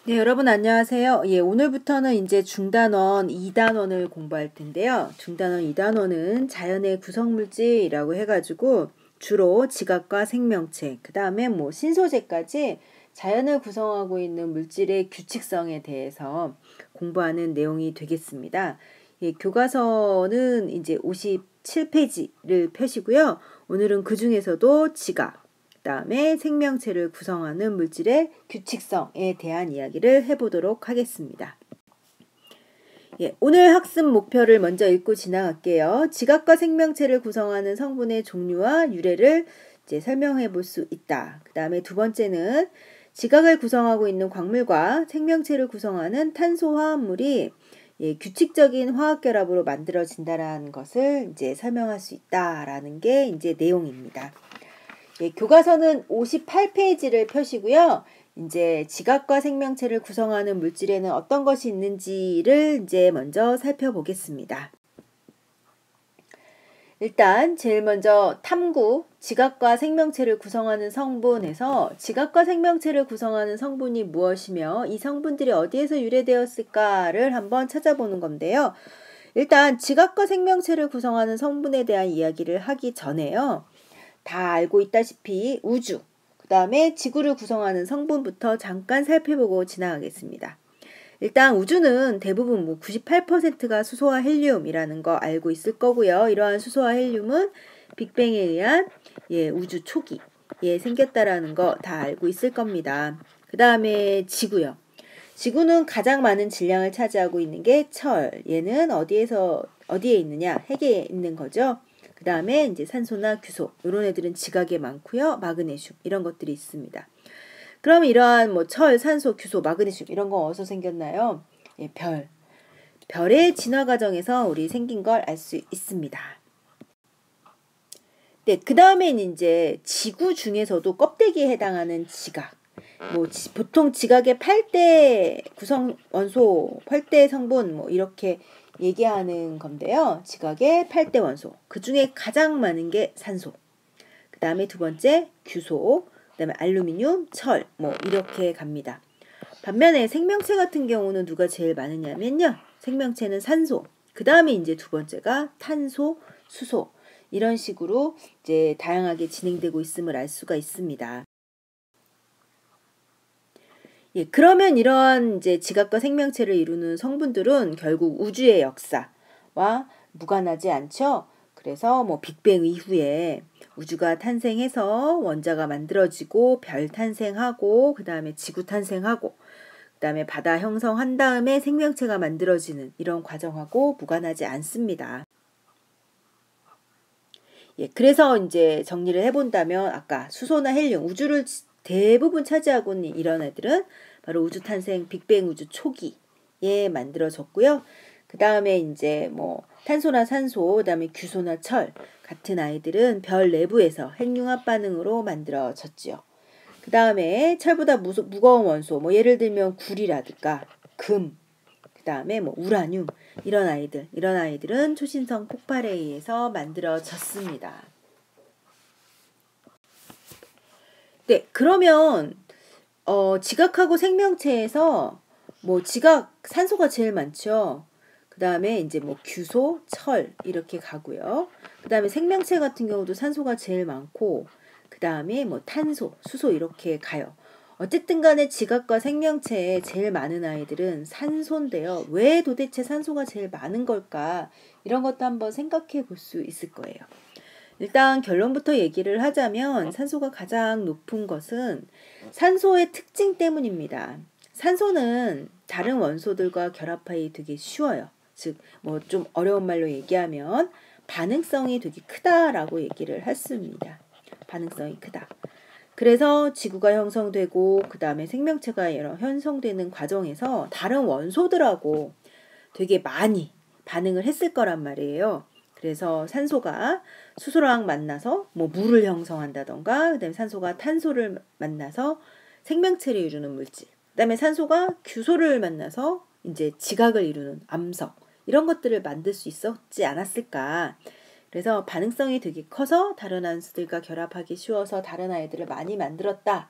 네, 여러분 안녕하세요. 예, 오늘부터는 이제 중단원 2단원을 공부할 텐데요. 중단원 2단원은 자연의 구성물질이라고 해가지고 주로 지각과 생명체, 그 다음에 뭐 신소재까지 자연을 구성하고 있는 물질의 규칙성에 대해서 공부하는 내용이 되겠습니다. 예, 교과서는 이제 57페이지를 펴시고요. 오늘은 그 중에서도 지각, 그다음에 생명체를 구성하는 물질의 규칙성에 대한 이야기를 해보도록 하겠습니다. 예, 오늘 학습 목표를 먼저 읽고 지나갈게요. 지각과 생명체를 구성하는 성분의 종류와 유래를 이제 설명해 볼 수 있다. 그 다음에 두 번째는 지각을 구성하고 있는 광물과 생명체를 구성하는 탄소 화합물이 규칙적인 화학 결합으로 만들어진다라는 것을 이제 설명할 수 있다라는 게 이제 내용입니다. 예, 교과서는 58페이지를 펴시고요. 이제 지각과 생명체를 구성하는 물질에는 어떤 것이 있는지를 이제 먼저 살펴보겠습니다. 일단 제일 먼저 탐구, 지각과 생명체를 구성하는 성분에서 지각과 생명체를 구성하는 성분이 무엇이며 이 성분들이 어디에서 유래되었을까를 한번 찾아보는 건데요. 일단 지각과 생명체를 구성하는 성분에 대한 이야기를 하기 전에요. 다 알고 있다시피 우주, 그 다음에 지구를 구성하는 성분부터 잠깐 살펴보고 지나가겠습니다. 일단 우주는 대부분 뭐 98%가 수소와 헬륨이라는 거 알고 있을 거고요. 이러한 수소와 헬륨은 빅뱅에 의한 우주 초기에 생겼다라는 거 다 알고 있을 겁니다. 그 다음에 지구요. 지구는 가장 많은 질량을 차지하고 있는 게 철. 얘는 어디에 있느냐? 핵에 있는 거죠. 그 다음에 이제 산소나 규소, 이런 애들은 지각에 많고요. 마그네슘, 이런 것들이 있습니다. 그럼 이러한 뭐 철, 산소, 규소, 마그네슘 이런 거 어디서 생겼나요? 예, 별의 진화 과정에서 우리 생긴 걸 알 수 있습니다. 네, 그 다음엔 이제 지구 중에서도 껍데기에 해당하는 지각. 뭐 보통 지각의 8대 구성 원소, 8대 성분 뭐 이렇게 얘기하는 건데요. 지각의 8대 원소. 그 중에 가장 많은 게 산소. 그 다음에 두 번째 규소. 그 다음에 알루미늄, 철. 뭐 이렇게 갑니다. 반면에 생명체 같은 경우는 누가 제일 많으냐면요. 생명체는 산소. 그 다음에 이제 두 번째가 탄소, 수소. 이런 식으로 이제 다양하게 진행되고 있음을 알 수가 있습니다. 예, 그러면 이러한 이제 지각과 생명체를 이루는 성분들은 결국 우주의 역사와 무관하지 않죠. 그래서 뭐 빅뱅 이후에 우주가 탄생해서 원자가 만들어지고 별 탄생하고 그 다음에 지구 탄생하고 그 다음에 바다 형성한 다음에 생명체가 만들어지는 이런 과정하고 무관하지 않습니다. 예, 그래서 이제 정리를 해본다면 아까 수소나 헬륨, 우주를 대부분 차지하고 있는 이런 애들은 바로 우주 탄생 빅뱅 우주 초기에 만들어졌고요. 그 다음에 이제 뭐 탄소나 산소, 그 다음에 규소나 철 같은 아이들은 별 내부에서 핵융합 반응으로 만들어졌지요. 그 다음에 철보다 무거운 원소, 뭐 예를 들면 구리라든가 금, 그 다음에 뭐 우라늄 이런 아이들은 초신성 폭발에 의해서 만들어졌습니다. 네, 그러면 지각하고 생명체에서 뭐 지각 산소가 제일 많죠. 그 다음에 이제 뭐 규소, 철 이렇게 가고요. 그 다음에 생명체 같은 경우도 산소가 제일 많고 그 다음에 뭐 탄소, 수소 이렇게 가요. 어쨌든 간에 지각과 생명체에 제일 많은 아이들은 산소인데요. 왜 도대체 산소가 제일 많은 걸까? 이런 것도 한번 생각해 볼 수 있을 거예요. 일단 결론부터 얘기를 하자면 산소가 가장 높은 것은 산소의 특징 때문입니다. 산소는 다른 원소들과 결합하기 되게 쉬워요. 즉, 뭐 좀 어려운 말로 얘기하면 반응성이 되게 크다라고 얘기를 했습니다. 반응성이 크다. 그래서 지구가 형성되고 그 다음에 생명체가 형성되는 과정에서 다른 원소들하고 되게 많이 반응을 했을 거란 말이에요. 그래서 산소가 수소랑 만나서 뭐 물을 형성한다던가 그다음에 산소가 탄소를 만나서 생명체를 이루는 물질 그다음에 산소가 규소를 만나서 이제 지각을 이루는 암석 이런 것들을 만들 수 있었지 않았을까. 그래서 반응성이 되게 커서 다른 원소들과 결합하기 쉬워서 다른 아이들을 많이 만들었다.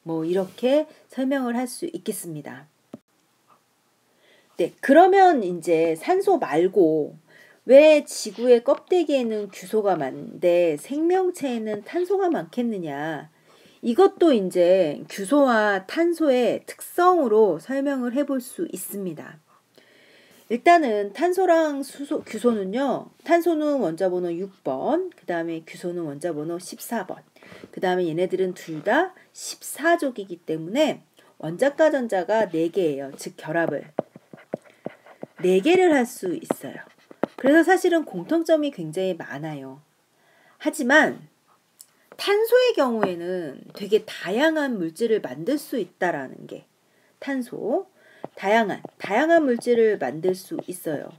뭐 이렇게 설명을 할 수 있겠습니다. 네, 그러면 이제 산소 말고 왜 지구의 껍데기에는 규소가 많은데 생명체에는 탄소가 많겠느냐? 이것도 이제 규소와 탄소의 특성으로 설명을 해볼 수 있습니다. 일단은 탄소랑 규소는요. 탄소는 원자번호 6번, 그 다음에 규소는 원자번호 14번. 그 다음에 얘네들은 둘 다 14족이기 때문에 원자과 전자가 4개예요. 즉 결합을 4개를 할 수 있어요. 그래서 사실은 공통점이 굉장히 많아요. 하지만 탄소의 경우에는 되게 다양한 물질을 만들 수 있다라는 게 탄소. 다양한 물질을 만들 수 있어요.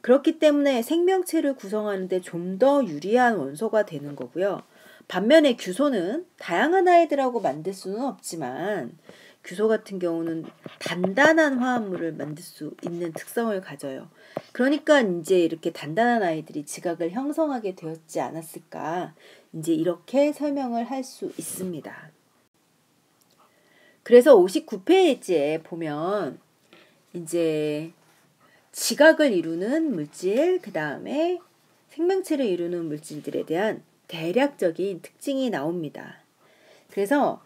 그렇기 때문에 생명체를 구성하는데 좀 더 유리한 원소가 되는 거고요. 반면에 규소는 다양한 아이들하고 만들 수는 없지만 규소 같은 경우는 단단한 화합물을 만들 수 있는 특성을 가져요. 그러니까 이제 이렇게 단단한 아이들이 지각을 형성하게 되었지 않았을까. 이제 이렇게 설명을 할 수 있습니다. 그래서 59페이지에 보면 이제 지각을 이루는 물질, 그 다음에 생명체를 이루는 물질들에 대한 대략적인 특징이 나옵니다. 그래서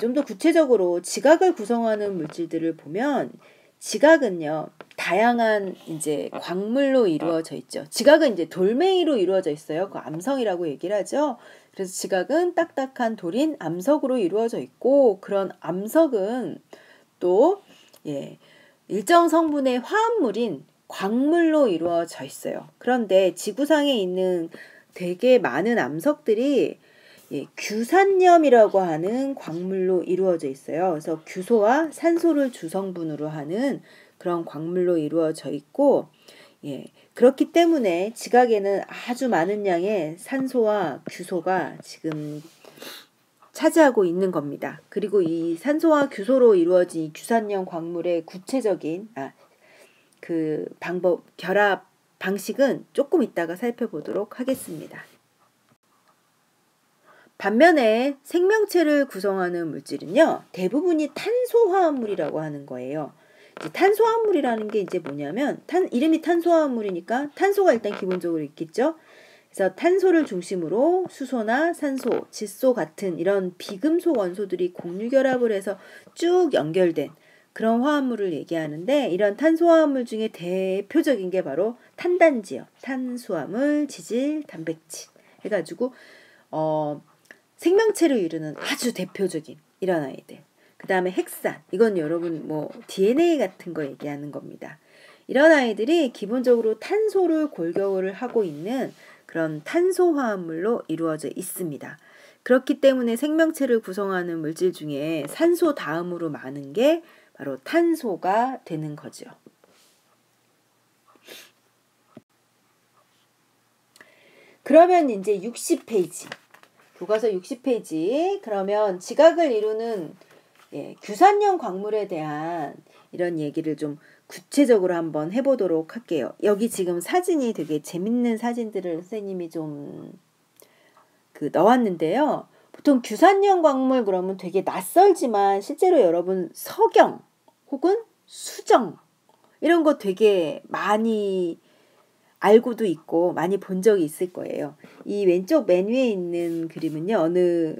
좀 더 구체적으로 지각을 구성하는 물질들을 보면 지각은요 다양한 이제 광물로 이루어져 있죠. 지각은 이제 돌멩이로 이루어져 있어요. 그 암석이라고 얘기를 하죠. 그래서 지각은 딱딱한 돌인 암석으로 이루어져 있고 그런 암석은 또 일정 성분의 화합물인 광물로 이루어져 있어요. 그런데 지구상에 있는 되게 많은 암석들이 규산염이라고 하는 광물로 이루어져 있어요. 그래서 규소와 산소를 주성분으로 하는 그런 광물로 이루어져 있고, 그렇기 때문에 지각에는 아주 많은 양의 산소와 규소가 지금 차지하고 있는 겁니다. 그리고 이 산소와 규소로 이루어진 규산염 광물의 구체적인 그 결합 방식은 조금 이따가 살펴보도록 하겠습니다. 반면에 생명체를 구성하는 물질은요, 대부분이 탄소화합물이라고 하는 거예요. 탄소화합물이라는 게 이제 뭐냐면, 이름이 탄소화합물이니까 탄소가 일단 기본적으로 있겠죠. 그래서 탄소를 중심으로 수소나 산소, 질소 같은 이런 비금속 원소들이 공유결합을 해서 쭉 연결된 그런 화합물을 얘기하는데, 이런 탄소화합물 중에 대표적인 게 바로 탄단지요. 탄수화물, 지질, 단백질 해가지고 생명체를 이루는 아주 대표적인 이런 아이들. 그 다음에 핵산, 이건 여러분 DNA 같은 거 얘기하는 겁니다. 이런 아이들이 기본적으로 탄소를 골격을 하고 있는 그런 탄소화합물로 이루어져 있습니다. 그렇기 때문에 생명체를 구성하는 물질 중에 산소 다음으로 많은 게 바로 탄소가 되는 거죠. 그러면 이제 60페이지. 교과서 60페이지. 그러면 지각을 이루는 규산염 광물에 대한 이런 얘기를 좀 구체적으로 한번 해보도록 할게요. 여기 지금 사진이 되게 재밌는 사진들을 선생님이 좀 넣었는데요. 보통 규산염 광물 그러면 되게 낯설지만 실제로 여러분 석영 혹은 수정 이런 거 되게 많이 알고도 있고 많이 본 적이 있을 거예요. 이 왼쪽 맨 위에 있는 그림은요. 어느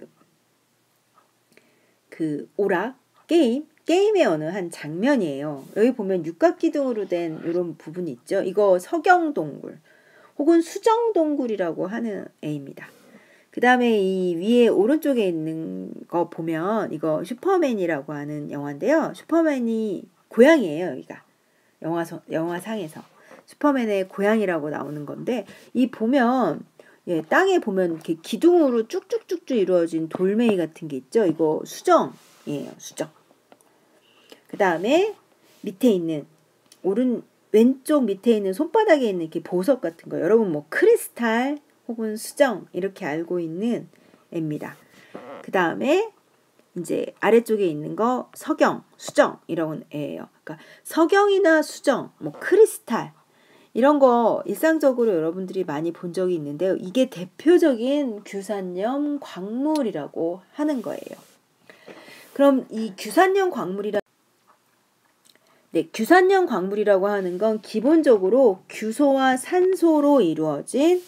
오락 게임의 어느 한 장면이에요. 여기 보면 육각기둥으로 된 이런 부분이 있죠. 이거 석영동굴 혹은 수정동굴이라고 하는 애입니다. 그 다음에 이 위에 오른쪽에 있는 거 보면 이거 슈퍼맨이라고 하는 영화인데요. 슈퍼맨이 고양이에요. 여기가 영화상에서 슈퍼맨의 고양이라고 나오는 건데 이 보면 땅에 보면 이렇게 기둥으로 쭉쭉쭉쭉 이루어진 돌멩이 같은 게 있죠. 이거 수정이에요. 수정. 그 다음에 밑에 있는 왼쪽 밑에 있는 손바닥에 있는 이렇게 보석 같은 거 여러분 크리스탈 혹은 수정 이렇게 알고 있는 애입니다. 그 다음에 이제 아래쪽에 있는 거 석영, 수정 이런 애예요. 그러니까 석영이나 수정, 크리스탈 이런 거 일상적으로 여러분들이 많이 본 적이 있는데요. 이게 대표적인 규산염 광물이라고 하는 거예요. 그럼 이 규산염 광물이란 네, 규산염 광물이라고 하는 건 기본적으로 규소와 산소로 이루어진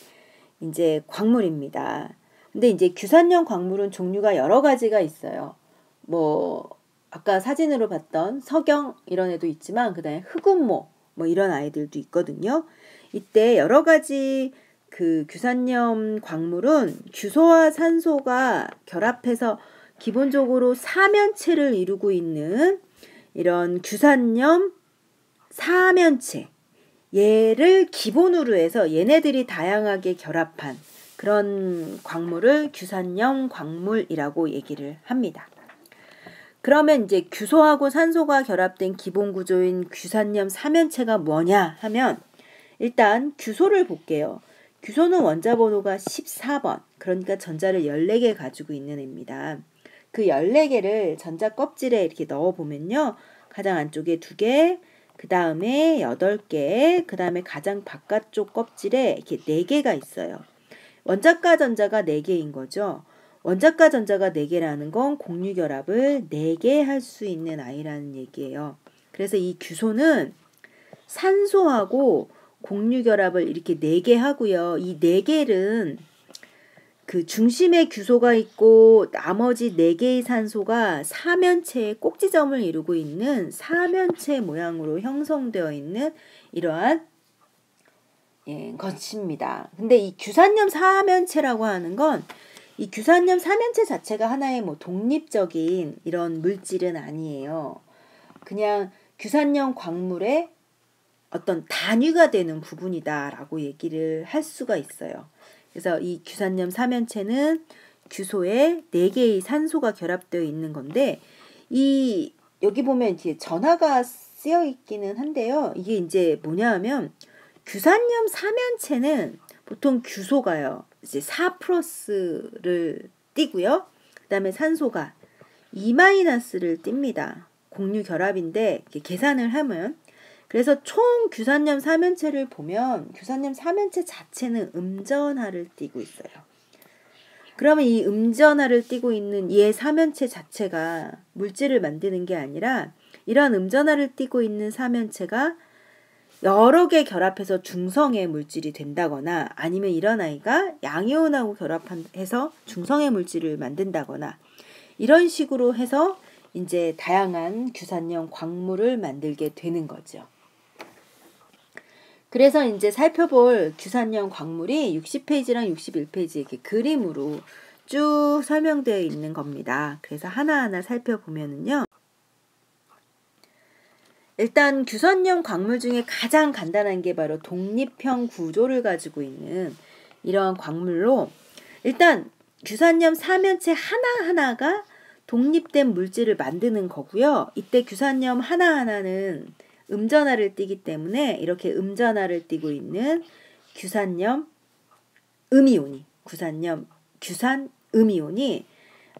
이제 광물입니다. 근데 이제 규산염 광물은 종류가 여러 가지가 있어요. 뭐 아까 사진으로 봤던 석영 이런 애도 있지만 그다음에 흑운모 뭐 이런 아이들도 있거든요. 이때 여러 가지 그 규산염 광물은 규소와 산소가 결합해서 기본적으로 사면체를 이루고 있는 이런 규산염 사면체 얘를 기본으로 해서 얘네들이 다양하게 결합한 그런 광물을 규산염 광물이라고 얘기를 합니다. 그러면 이제 규소하고 산소가 결합된 기본 구조인 규산염 사면체가 뭐냐 하면 일단 규소를 볼게요. 규소는 원자 번호가 14번, 그러니까 전자를 14개 가지고 있는 애입니다. 그 14개를 전자 껍질에 이렇게 넣어보면요. 가장 안쪽에 2개, 그 다음에 8개, 그 다음에 가장 바깥쪽 껍질에 이렇게 4개가 있어요. 원자가 전자가 4개인 거죠. 원자가 전자가 4개라는 건 공유결합을 4개 할 수 있는 아이라는 얘기예요. 그래서 이 규소는 산소하고 공유결합을 이렇게 4개 하고요. 이 4개는 그 중심에 규소가 있고 나머지 4개의 산소가 사면체의 꼭지점을 이루고 있는 사면체 모양으로 형성되어 있는 이러한 것입니다. 근데 이 규산염 사면체라고 하는 건 이 규산염 사면체 자체가 하나의 뭐 독립적인 이런 물질은 아니에요. 그냥 규산염 광물의 어떤 단위가 되는 부분이다라고 얘기를 할 수가 있어요. 그래서 이 규산염 사면체는 규소에 4개의 산소가 결합되어 있는 건데 이 여기 보면 이제 전하가 쓰여 있기는 한데요. 이게 이제 뭐냐 하면 규산염 사면체는 보통 규소가요. 이제 4+를 띄고요. 그다음에 산소가 2-를 띱니다. 공유 결합인데 이렇게 계산을 하면 그래서 총 규산염 사면체를 보면 규산염 사면체 자체는 음전하를 띠고 있어요. 그러면 이 음전하를 띠고 있는 얘 사면체 자체가 물질을 만드는 게 아니라 이런 음전하를 띠고 있는 사면체가 여러 개 결합해서 중성의 물질이 된다거나 아니면 이런 아이가 양이온하고 결합해서 중성의 물질을 만든다거나 이런 식으로 해서 이제 다양한 규산염 광물을 만들게 되는 거죠. 그래서 이제 살펴볼 규산염 광물이 60페이지랑 61페이지 이렇게 그림으로 쭉 설명되어 있는 겁니다. 그래서 하나하나 살펴보면은요. 일단 규산염 광물 중에 가장 간단한 게 바로 독립형 구조를 가지고 있는 이러한 광물로 일단 규산염 사면체 하나하나가 독립된 물질을 만드는 거고요. 이때 규산염 하나하나는 음전하를 띠기 때문에 이렇게 음전하를 띠고 있는 규산염 음이온이 규산 음이온이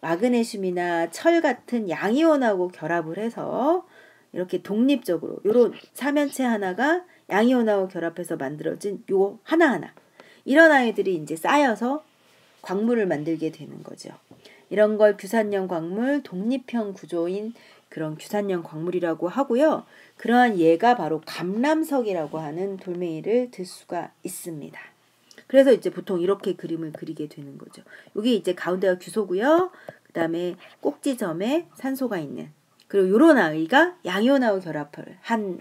마그네슘이나 철 같은 양이온하고 결합을 해서 이렇게 독립적으로 요런 사면체 하나가 양이온하고 결합해서 만들어진 요 하나하나 이런 아이들이 이제 쌓여서 광물을 만들게 되는 거죠. 이런 걸 규산염 광물 독립형 구조인 그런 규산염 광물이라고 하고요. 그러한 얘가 바로 감람석이라고 하는 돌멩이를 들 수가 있습니다. 그래서 이제 보통 이렇게 그림을 그리게 되는 거죠. 여기 이제 가운데가 규소고요. 그 다음에 꼭지점에 산소가 있는 그리고 요런 아이가 양이온하고 결합을 한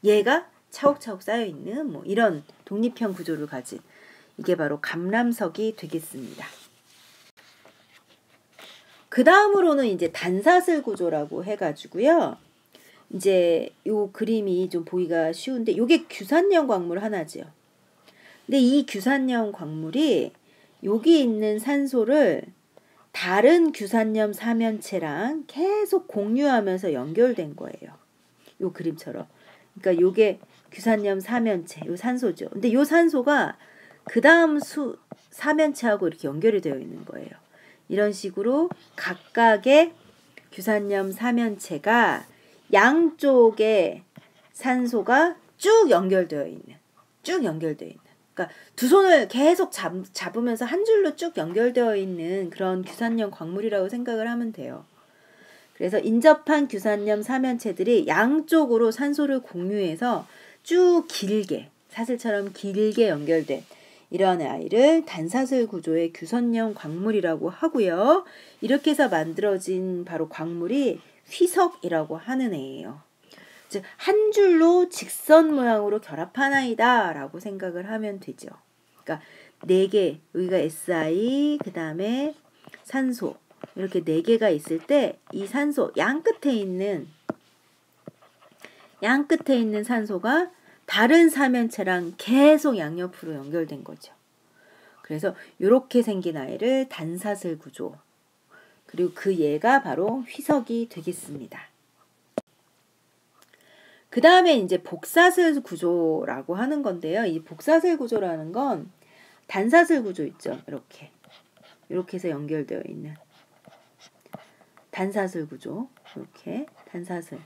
얘가 차곡차곡 쌓여있는 뭐 이런 독립형 구조를 가진 이게 바로 감람석이 되겠습니다. 그 다음으로는 이제 단사슬 구조라고 해가지고요. 이제 요 그림이 좀 보기가 쉬운데 요게 규산염 광물 하나죠. 근데 이 규산염 광물이 여기 있는 산소를 다른 규산염 사면체랑 계속 공유하면서 연결된 거예요. 요 그림처럼. 그러니까 요게 규산염 사면체, 요 산소죠. 근데 요 산소가 그 다음 사면체하고 이렇게 연결이 되어 있는 거예요. 이런 식으로 각각의 규산염 사면체가 양쪽에 산소가 쭉 연결되어 있는. 그러니까 두 손을 계속 잡으면서 한 줄로 쭉 연결되어 있는 그런 규산염 광물이라고 생각을 하면 돼요. 그래서 인접한 규산염 사면체들이 양쪽으로 산소를 공유해서 쭉 길게 사슬처럼 길게 연결된 이러한 아이를 단사슬 구조의 규선염 광물이라고 하고요. 이렇게 해서 만들어진 바로 광물이 휘석이라고 하는 애예요. 즉 한 줄로 직선 모양으로 결합한 아이다 라고 생각을 하면 되죠. 그러니까 4개, 여기가 Si, 그 다음에 산소 이렇게 4개가 있을 때 이 산소 양 끝에 있는 산소가 다른 사면체랑 계속 양옆으로 연결된 거죠. 그래서 이렇게 생긴 아이를 단사슬 구조, 그리고 그 얘가 바로 휘석이 되겠습니다. 그 다음에 이제 복사슬 구조라고 하는 건데요. 이 복사슬 구조라는 건 단사슬 구조 있죠. 이렇게 해서 연결되어 있는 단사슬 구조. 이렇게 단사슬.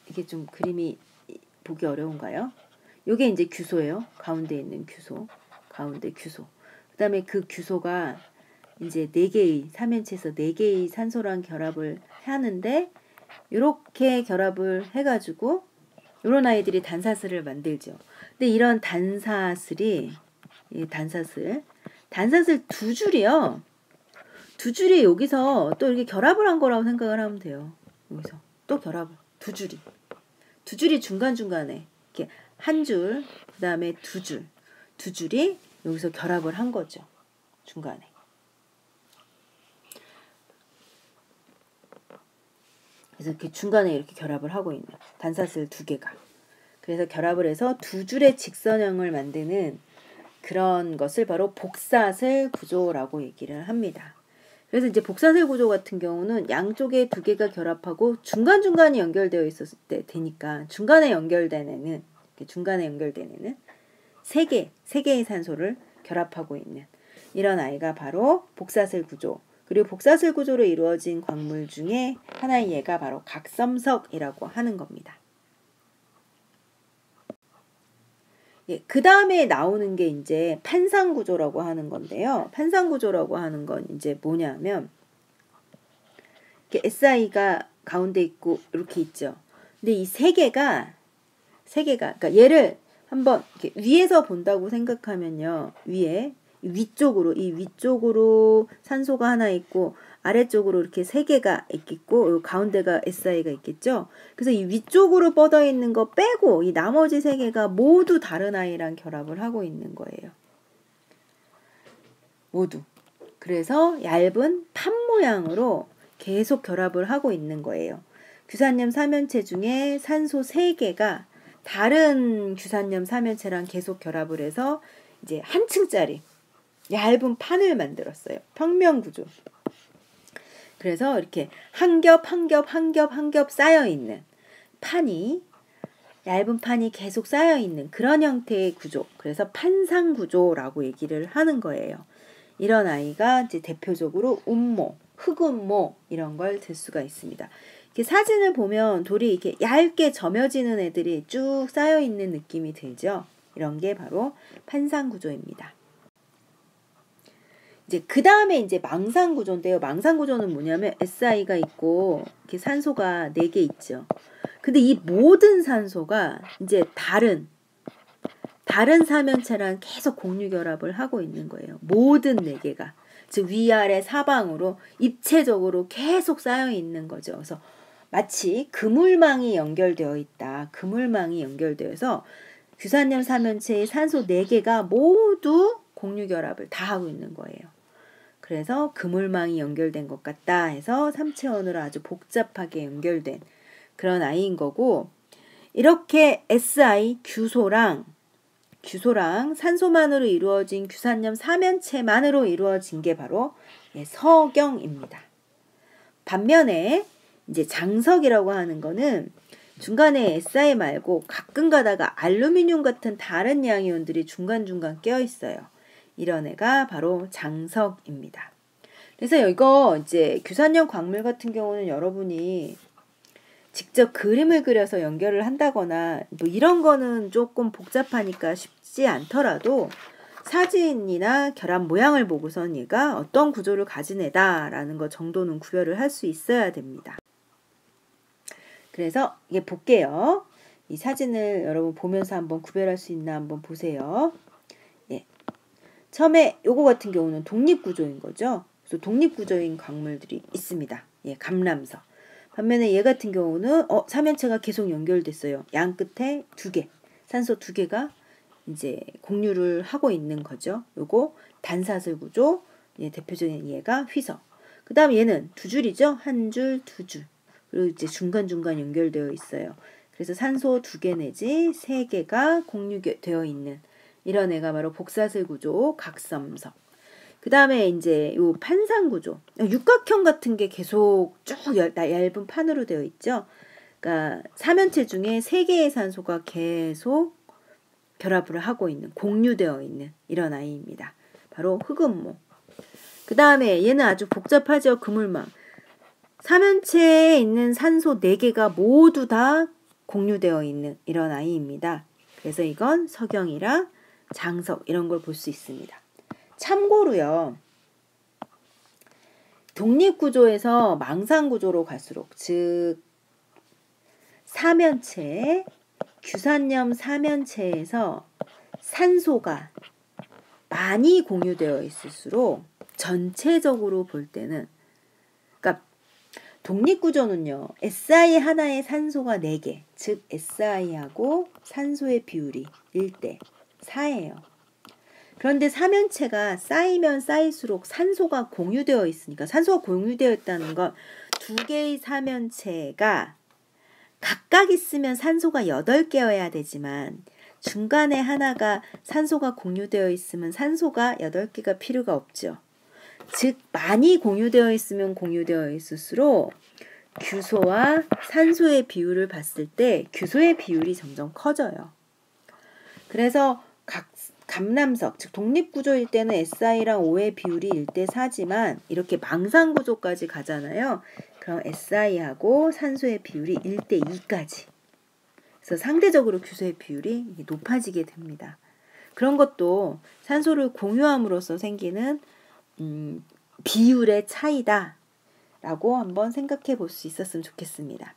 이게 좀 그림이 보기 어려운가요? 요게 이제 규소예요. 가운데 있는 규소. 가운데 규소. 그 다음에 그 규소가 이제 4개의 사면체에서 4개의 산소랑 결합을 하는데 이렇게 결합을 해가지고 이런 아이들이 단사슬을 만들죠. 근데 이런 단사슬이 단사슬 2줄이요. 2줄이 여기서 또 이렇게 결합을 한 거라고 생각을 하면 돼요. 여기서 또 결합을 2줄이 중간중간에 이렇게 한 줄, 그 다음에 2줄이 여기서 결합을 한 거죠. 중간에. 그래서 이렇게 중간에 이렇게 결합을 하고 있는 단사슬 2개가. 그래서 결합을 해서 2줄의 직선형을 만드는 그런 것을 바로 복사슬 구조라고 얘기를 합니다. 그래서 이제 복사슬 구조 같은 경우는 양쪽에 2개가 결합하고 중간중간이 연결되어 있었을 때 되니까 중간에 연결된 애는 3개의 산소를 결합하고 있는 이런 아이가 바로 복사슬 구조. 그리고 복사슬 구조로 이루어진 광물 중에 하나의 얘가 바로 각섬석이라고 하는 겁니다. 예, 그 다음에 나오는 게 이제 판상구조라고 하는 건데요. 판상구조라고 하는 건 이제 뭐냐면 이렇게 SI가 가운데 있고 이렇게 있죠. 근데 이 3개가 그러니까 얘를 한번 이렇게 위에서 본다고 생각하면요. 위쪽으로 산소가 하나 있고 아래쪽으로 이렇게 3개가 있겠고 가운데가 SI가 있겠죠. 그래서 이 위쪽으로 뻗어 있는 거 빼고 이 나머지 3개가 모두 다른 아이랑 결합을 하고 있는 거예요. 모두. 그래서 얇은 판 모양으로 계속 결합을 하고 있는 거예요. 규산염 사면체 중에 산소 3개가 다른 규산염 사면체랑 계속 결합을 해서 이제 한 층짜리 얇은 판을 만들었어요. 평면구조. 그래서 이렇게 한 겹 쌓여 있는 판이 얇은 판이 계속 쌓여 있는 그런 형태의 구조. 그래서 판상구조라고 얘기를 하는 거예요. 이런 아이가 이제 대표적으로 운모, 흑운모 이런 걸 들 수가 있습니다. 이렇게 사진을 보면 돌이 이렇게 얇게 점여지는 애들이 쭉 쌓여 있는 느낌이 들죠. 이런 게 바로 판상구조입니다. 이제 그 다음에 이제 망상구조인데요. 망상구조는 뭐냐면 SI가 있고 이렇게 산소가 4개 있죠. 근데 이 모든 산소가 이제 다른 사면체랑 계속 공유 결합을 하고 있는 거예요. 모든 4개가. 즉 위아래 사방으로 입체적으로 계속 쌓여 있는 거죠. 그래서 마치 그물망이 연결되어 있다. 그물망이 연결되어서 규산염 사면체의 산소 4개가 모두 공유 결합을 다 하고 있는 거예요. 그래서 그물망이 연결된 것 같다 해서 3차원으로 아주 복잡하게 연결된 그런 아이인 거고, 이렇게 SI 규소랑 산소만으로 이루어진 규산염 사면체만으로 이루어진 게 바로 석영입니다. 반면에 이제 장석이라고 하는 거는 중간에 SI 말고 가끔 가다가 알루미늄 같은 다른 양이온들이 중간중간 껴 있어요. 이런 애가 바로 장석입니다. 그래서 이거 이제 규산염 광물 같은 경우는 여러분이 직접 그림을 그려서 연결을 한다거나 뭐 이런 거는 조금 복잡하니까 쉽지 않더라도 사진이나 결합 모양을 보고선 얘가 어떤 구조를 가진 애다라는 거 정도는 구별을 할 수 있어야 됩니다. 그래서 이게 볼게요. 이 사진을 여러분 보면서 한번 구별할 수 있나 한번 보세요. 예. 처음에 요거 같은 경우는 독립구조인 거죠. 그래서 독립구조인 광물들이 있습니다. 예, 감람석. 반면에 얘 같은 경우는 삼연체가 계속 연결됐어요. 양 끝에 두 개, 산소 두 개가 이제 공유를 하고 있는 거죠. 요거 단사슬 구조, 예, 대표적인 얘가 휘석. 그 다음 얘는 두 줄이죠. 한 줄, 두 줄. 그리고 이제 중간중간 연결되어 있어요. 그래서 산소 두 개 내지 세 개가 공유되어 있는 이런 애가 바로 복사슬 구조, 각섬석. 그 다음에 이제 요 판상 구조, 육각형 같은 게 계속 쭉 얇은 판으로 되어 있죠. 그러니까 삼연체 중에 세 개의 산소가 계속 결합을 하고 있는, 공유되어 있는 이런 아이입니다. 바로 흑음모. 그 다음에 얘는 아주 복잡하죠. 그물망. 삼연체에 있는 산소 4개가 모두 다 공유되어 있는 이런 아이입니다. 그래서 이건 석영이랑 장석 이런 걸 볼 수 있습니다. 참고로요. 독립구조에서 망상구조로 갈수록 즉 사면체, 규산염 사면체에서 산소가 많이 공유되어 있을수록 전체적으로 볼 때는 그러니까 독립구조는요. SI 하나에 산소가 4개 즉 SI하고 산소의 비율이 1대 4예요. 그런데 사면체가 쌓이면 쌓일수록 산소가 공유되어 있으니까 산소가 공유되어 있다는 건 두 개의 사면체가 각각 있으면 산소가 8개여야 되지만 중간에 하나가 산소가 공유되어 있으면 산소가 8개가 필요가 없죠. 즉 많이 공유되어 있으면 공유되어 있을수록 규소와 산소의 비율을 봤을 때 규소의 비율이 점점 커져요. 그래서 감람석, 즉 독립구조일 때는 SI랑 O의 비율이 1대 4지만 이렇게 망상구조까지 가잖아요. 그럼 SI하고 산소의 비율이 1대 2까지. 그래서 상대적으로 규소의 비율이 높아지게 됩니다. 그런 것도 산소를 공유함으로써 생기는 비율의 차이다 라고 한번 생각해 볼 수 있었으면 좋겠습니다.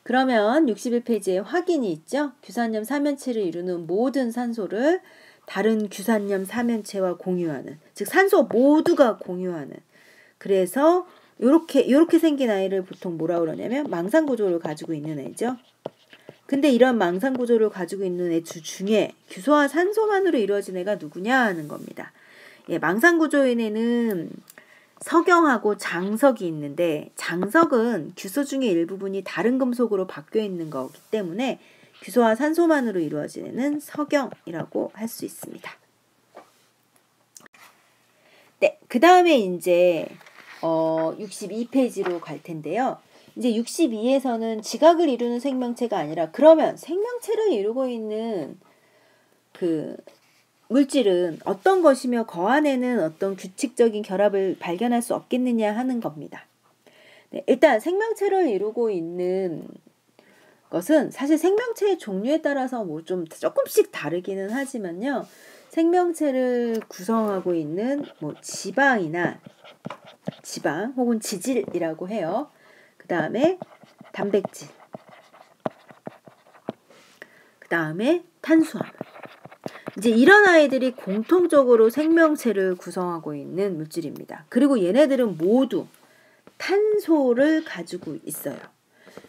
그러면 61페이지에 확인이 있죠. 규산염 사면체를 이루는 모든 산소를 다른 규산염 사면체와 공유하는, 즉 산소 모두가 공유하는. 그래서 요렇게 생긴 아이를 보통 뭐라 그러냐면 망상구조를 가지고 있는 애죠. 근데 이런 망상구조를 가지고 있는 애 중에 규소와 산소만으로 이루어진 애가 누구냐 하는 겁니다. 예, 망상구조인에는 석영하고 장석이 있는데 장석은 규소 중의 일부분이 다른 금속으로 바뀌어 있는 거기 때문에 규소와 산소만으로 이루어진 애는 석영이라고 할 수 있습니다. 네, 그 다음에 이제 62페이지로 갈 텐데요. 이제 62에서는 지각을 이루는 생명체가 아니라 그러면 생명체를 이루고 있는 그 물질은 어떤 것이며 그 안에는 어떤 규칙적인 결합을 발견할 수 없겠느냐 하는 겁니다. 네, 일단 생명체를 이루고 있는 것은 사실 생명체의 종류에 따라서 뭐 좀 조금씩 다르기는 하지만요. 생명체를 구성하고 있는 뭐 지방 혹은 지질이라고 해요. 그 다음에 단백질, 그 다음에 탄수화물. 이제 이런 아이들이 공통적으로 생명체를 구성하고 있는 물질입니다. 그리고 얘네들은 모두 탄소를 가지고 있어요.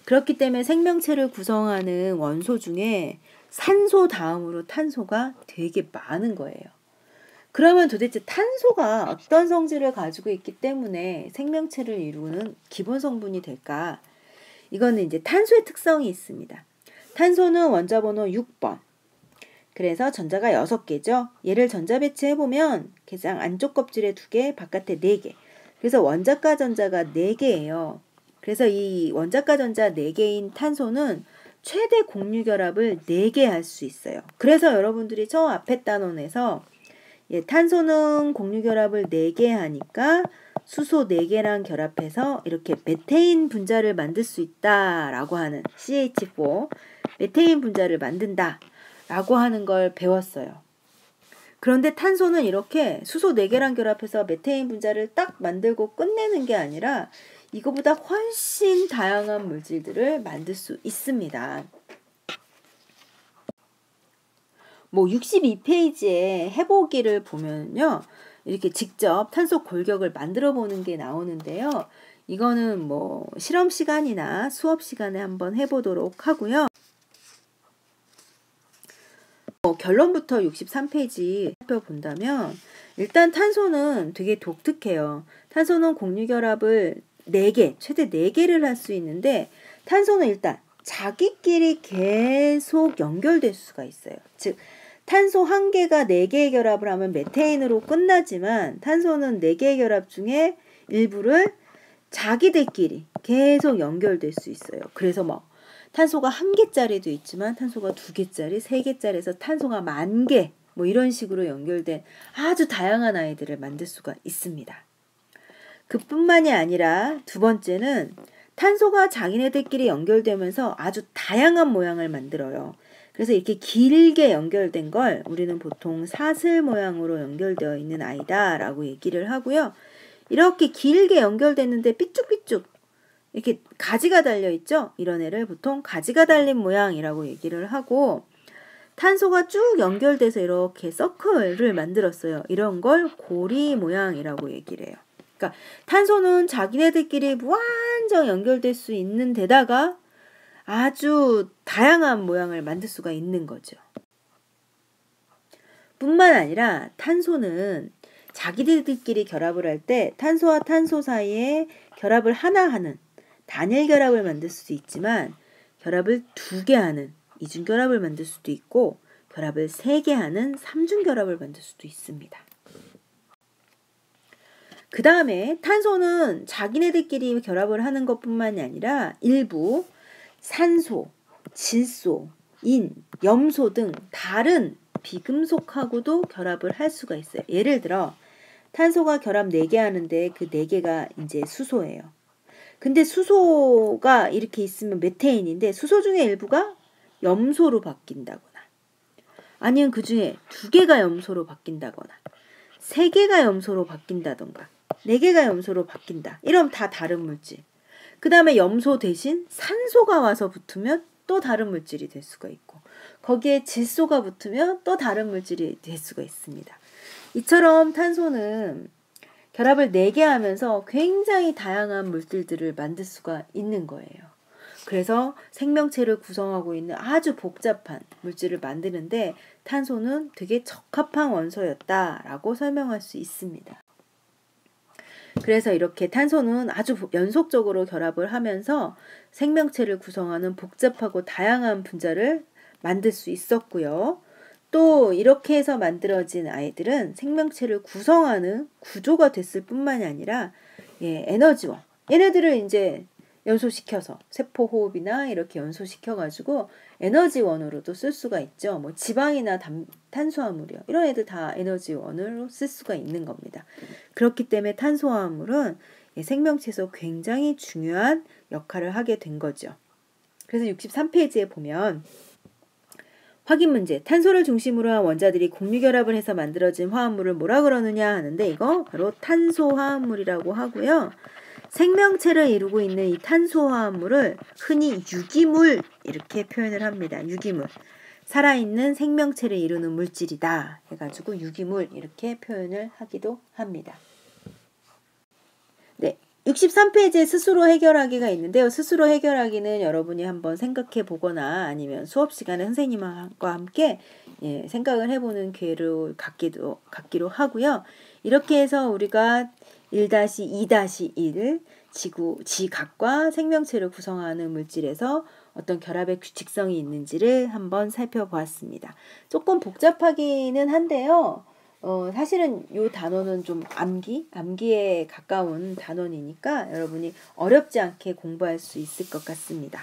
그렇기 때문에 생명체를 구성하는 원소 중에 산소 다음으로 탄소가 되게 많은 거예요. 그러면 도대체 탄소가 어떤 성질을 가지고 있기 때문에 생명체를 이루는 기본 성분이 될까? 이거는 이제 탄소의 특성이 있습니다. 탄소는 원자 번호 6번. 그래서 전자가 6개죠. 얘를 전자 배치해보면 가장 안쪽 껍질에 2개, 바깥에 4개. 그래서 원자가 전자가 4개예요. 그래서 이 원자가 전자 4개인 탄소는 최대 공유 결합을 4개 할 수 있어요. 그래서 여러분들이 저 앞에 단원에서 탄소는 공유 결합을 4개 하니까 수소 4개랑 결합해서 이렇게 메테인 분자를 만들 수 있다라고 하는 CH4 메테인 분자를 만든다 라고 하는 걸 배웠어요. 그런데 탄소는 이렇게 수소 4개랑 결합해서 메테인 분자를 딱 만들고 끝내는 게 아니라 이거보다 훨씬 다양한 물질들을 만들 수 있습니다. 뭐 62페이지에 해보기를 보면요. 이렇게 직접 탄소 골격을 만들어 보는 게 나오는데요. 이거는 뭐 실험 시간이나 수업 시간에 한번 해보도록 하고요. 결론부터 63페이지 살펴본다면 일단 탄소는 되게 독특해요. 탄소는 공유결합을 4개, 최대 4개를 할 수 있는데 탄소는 일단 자기끼리 계속 연결될 수가 있어요. 즉 탄소 한 개가 4개의 결합을 하면 메테인으로 끝나지만 탄소는 4개의 결합 중에 일부를 자기들끼리 계속 연결될 수 있어요. 그래서 뭐 탄소가 1개짜리도 있지만 탄소가 2개짜리, 3개짜리에서 탄소가 10,000개 뭐 이런 식으로 연결된 아주 다양한 아이들을 만들 수가 있습니다. 그뿐만이 아니라 두 번째는 탄소가 자기네들끼리 연결되면서 아주 다양한 모양을 만들어요. 그래서 이렇게 길게 연결된 걸 우리는 보통 사슬 모양으로 연결되어 있는 아이다 라고 얘기를 하고요. 이렇게 길게 연결됐는데 삐쭉삐쭉 이렇게 가지가 달려있죠. 이런 애를 보통 가지가 달린 모양이라고 얘기를 하고 탄소가 쭉 연결돼서 이렇게 서클을 만들었어요. 이런 걸 고리 모양이라고 얘기를 해요. 그러니까 탄소는 자기네들끼리 무한정 연결될 수 있는 데다가 아주 다양한 모양을 만들 수가 있는 거죠. 뿐만 아니라 탄소는 자기들끼리 결합을 할 때 탄소와 탄소 사이에 결합을 하나 하는 단일 결합을 만들 수도 있지만 결합을 2개 하는 이중 결합을 만들 수도 있고 결합을 3개 하는 삼중 결합을 만들 수도 있습니다. 그 다음에 탄소는 자기네들끼리 결합을 하는 것뿐만이 아니라 일부 산소, 질소, 인, 염소 등 다른 비금속하고도 결합을 할 수가 있어요. 예를 들어 탄소가 결합 4개 하는데 그 4개가 이제 수소예요. 근데 수소가 이렇게 있으면 메테인인데 수소 중에 일부가 염소로 바뀐다거나 아니면 그 중에 2개가 염소로 바뀐다거나 3개가 염소로 바뀐다던가 4개가 염소로 바뀐다. 이러면 다 다른 물질. 그 다음에 염소 대신 산소가 와서 붙으면 또 다른 물질이 될 수가 있고 거기에 질소가 붙으면 또 다른 물질이 될 수가 있습니다. 이처럼 탄소는 결합을 4개 하면서 굉장히 다양한 물질들을 만들 수가 있는 거예요. 그래서 생명체를 구성하고 있는 아주 복잡한 물질을 만드는데 탄소는 되게 적합한 원소였다라고 설명할 수 있습니다. 그래서 이렇게 탄소는 아주 연속적으로 결합을 하면서 생명체를 구성하는 복잡하고 다양한 분자를 만들 수 있었고요. 또 이렇게 해서 만들어진 아이들은 생명체를 구성하는 구조가 됐을 뿐만이 아니라 에너지원. 얘네들을 이제 연소시켜서 세포호흡이나 이렇게 연소시켜가지고 에너지원으로도 쓸 수가 있죠. 뭐 지방이나 탄수화물이요. 이런 애들 다 에너지원으로 쓸 수가 있는 겁니다. 그렇기 때문에 탄수화물은 생명체에서 굉장히 중요한 역할을 하게 된 거죠. 그래서 63페이지에 보면 확인 문제. 탄소를 중심으로 한 원자들이 공유결합을 해서 만들어진 화합물을 뭐라 그러느냐 하는데 이거 바로 탄소화합물이라고 하고요. 생명체를 이루고 있는 이 탄소화합물을 흔히 유기물 이렇게 표현을 합니다. 유기물. 살아있는 생명체를 이루는 물질이다 해가지고 유기물 이렇게 표현을 하기도 합니다. 네, 63페이지에 스스로 해결하기가 있는데요. 스스로 해결하기는 여러분이 한번 생각해 보거나 아니면 수업 시간에 선생님과 함께 생각을 해보는 기회를 갖기로 하고요. 이렇게 해서 우리가 1-2-1 지각과 생명체를 구성하는 물질에서 어떤 결합의 규칙성이 있는지를 한번 살펴보았습니다. 조금 복잡하기는 한데요. 사실은 이 단어는 좀 암기에 가까운 단원이니까 여러분이 어렵지 않게 공부할 수 있을 것 같습니다.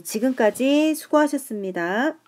지금까지 수고하셨습니다.